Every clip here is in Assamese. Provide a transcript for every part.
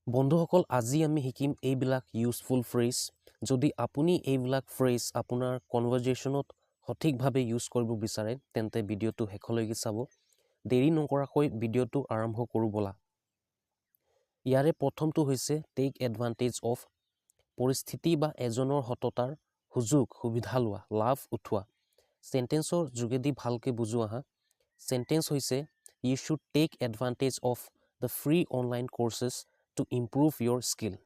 বন্ধুসকল আজি আমি শিকিম এইবিলাক ইউজফুল ফ্ৰেজ যদি আপুনি এইবিলাক ফ্ৰেজ আপোনাৰ কনভাৰজেশ্যনত সঠিকভাৱে ইউজ কৰিব বিচাৰে তেন্তে ভিডিঅ'টো শেষলৈকে চাব দেৰি নকৰাকৈ ভিডিঅ'টো আৰম্ভ কৰোঁ বলা ইয়াৰে প্ৰথমটো হৈছে টেক এডভান্টেজ অফ পৰিস্থিতি বা এজনৰ সততাৰ সুবিধা লোৱা লাভ উঠোৱা সেন্টেন্সৰ যোগেদি ভালকৈ বুজোৱা হা সেন্টেন্স হৈছে you should take advantage of the free online courses to improve your skill.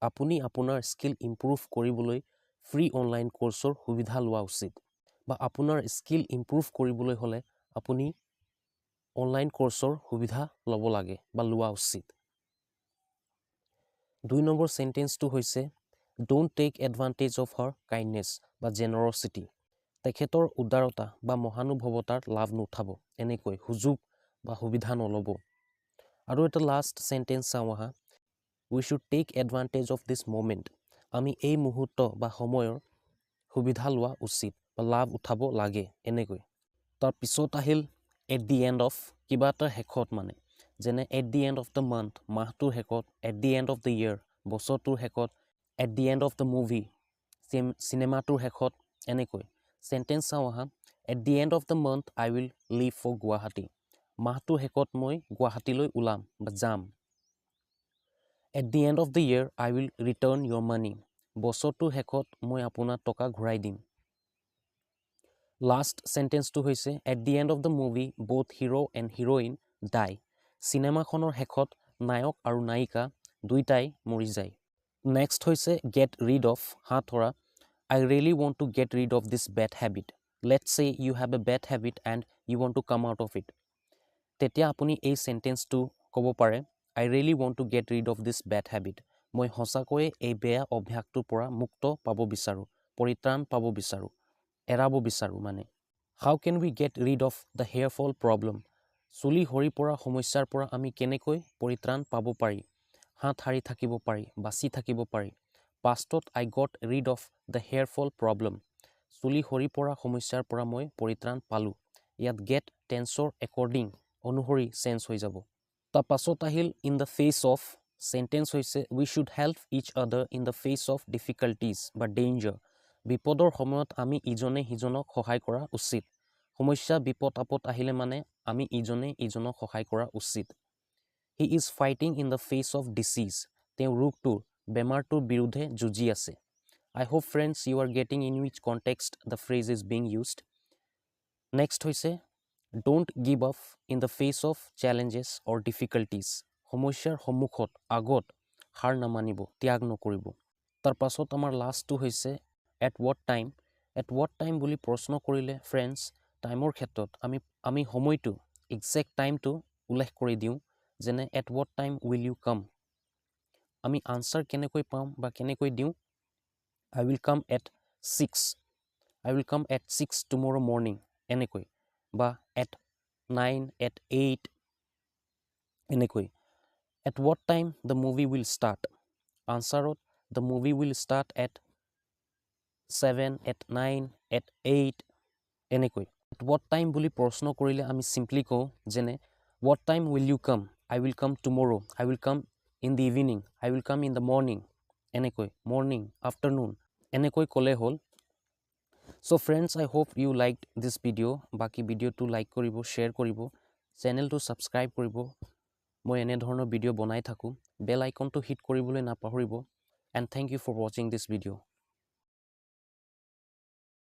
আপুনি আপোনাৰ স্কিল ইম্প্ৰুভ কৰিবলৈ ফ্ৰী অনলাইন কোৰ্সৰ সুবিধা লোৱা উচিত বা আপোনাৰ স্কিল ইম্প্ৰুভ কৰিবলৈ হলে আপুনি অনলাইন কোৰ্সৰ সুবিধা ল'ব লাগে বা লোৱা উচিত 2 নম্বৰ সেন্টেন্সটো হৈছে don't take advantage of her kindness বা generosity. তেখেতৰ উদাৰতা বা মহানুভৱতাৰ লাভ নুঠাব এনেকৈ সুযোগ বা সুবিধা নলব আৰু এটা লাষ্ট সেন্টেন্স চাওঁ আহা we should take advantage of this moment আমি এই মুহূৰ্ত বা সময়ৰ সুবিধা লোৱা উচিত বা লাভ উঠাব লাগে এনেকৈ তাৰ পিছত আহিল at the end of কিবা এটা শেষত মানে যেনে at the end of the month মাহটোৰ শেষত at the end of the year বছৰটোৰ শেষত at the end of the movie চিনেমাটোৰ শেষত এনেকৈ সেন্টেন্স চাওঁ আহা at the end of the month I will leave for Guwahati মাহটোৰ শেষত মই গুৱাহাটীলৈ ওলাম বা যাম At the end of the year, I will return your money. বছৰটোৰ শেষত মই আপোনাৰ টকা ঘূৰাই দিম Last sentence to হৈছে at the end of the movie, both hero and heroine die. চিনেমাখনৰ শেষত নায়ক আৰু নায়িকা দুইটাই মৰি যায় Next হৈছে get rid of হাতৰা I really want to get rid of this bad habit. Let's say you have a bad habit and you want to come out of it. তেতিয়া আপুনি এই সেন্টেন্সটো ক'ব পাৰে I really want to get rid of this bad habit. মই হসাকৈ এই বেয়া অভ্যাসটোৰ পৰা মুক্ত পাব বিচাৰো পৰিত্ৰাণ পাব বিচাৰো এৰাব বিচাৰো মানে How can we get rid of the hair fall problem? চুলি হৰি পৰা সমস্যাৰ পৰা আমি কেনেকৈ পৰিত্ৰাণ পাব পাৰি হাত হাৰি থাকিব পাৰি বাচি থাকিব পাৰি Pastত I got rid of the hair fall problem. চুলি হৰি পৰা সমস্যাৰ পৰা মই পৰিত্ৰাণ পালো ইয়াত get tenseৰ according অনুসৰি চেঞ্জ হৈ যাব তাৰ পাছত আহিল in the face of sentence হৈছে we should help each other in the face of difficulties বা danger বিপদৰ সময়ত আমি ইজনে সিজনক সহায় কৰা উচিত সমস্যা বিপদ আপদ আহিলে মানে আমি ইজনে ইজনক সহায় কৰা উচিত He is fighting in the face of disease তেওঁ ৰোগটোৰ বেমাৰটোৰ বিৰুদ্ধে যুঁজি আছে I hope friends you are getting in which context the phrase is being used Next হৈছে Don't give up in the face of challenges or difficulties. সমস্যাৰ সন্মুখত আগত হাৰ নামানিব ত্যাগ নকৰিব তাৰ পাছত আমাৰ লাষ্টটো হৈছে at what time বুলি প্ৰশ্ন কৰিলে ফ্ৰেণ্ডছ টাইমৰ ক্ষেত্ৰত আমি সময়টো এক্সাক্ট টাইমটো উল্লেখ কৰি দিওঁ যেনে at what time will you come আমি আনসাৰ কেনেকৈ পাম বা কেনেকৈ দিওঁ I will come at 6 tomorrow morning এনেকৈ বা at 9 at 8 এনেকৈ At what time the movie will start? Answerot the movie will start at 7 at 9 at 8 এনেকৈ At what time বুলি প্ৰশ্ন কৰিলে আমি simply কওঁ যেনে What time will you come? I will come tomorrow. I will come in the evening. I will come in the morning. এনেকৈ morning, afternoon এনেকৈ ক'লে হ'ল So friends, I hope you liked this video. বাকি ভিডিওটো লাইক কৰিব শেয়াৰ কৰিব চেনেলটো সাবস্ক্ৰাইব কৰিব মই এনে ধৰণৰ ভিডিও বনাই থাকো বেল আইকনটো হিট কৰিবলৈ নাপাহৰিব and thank you for watching this video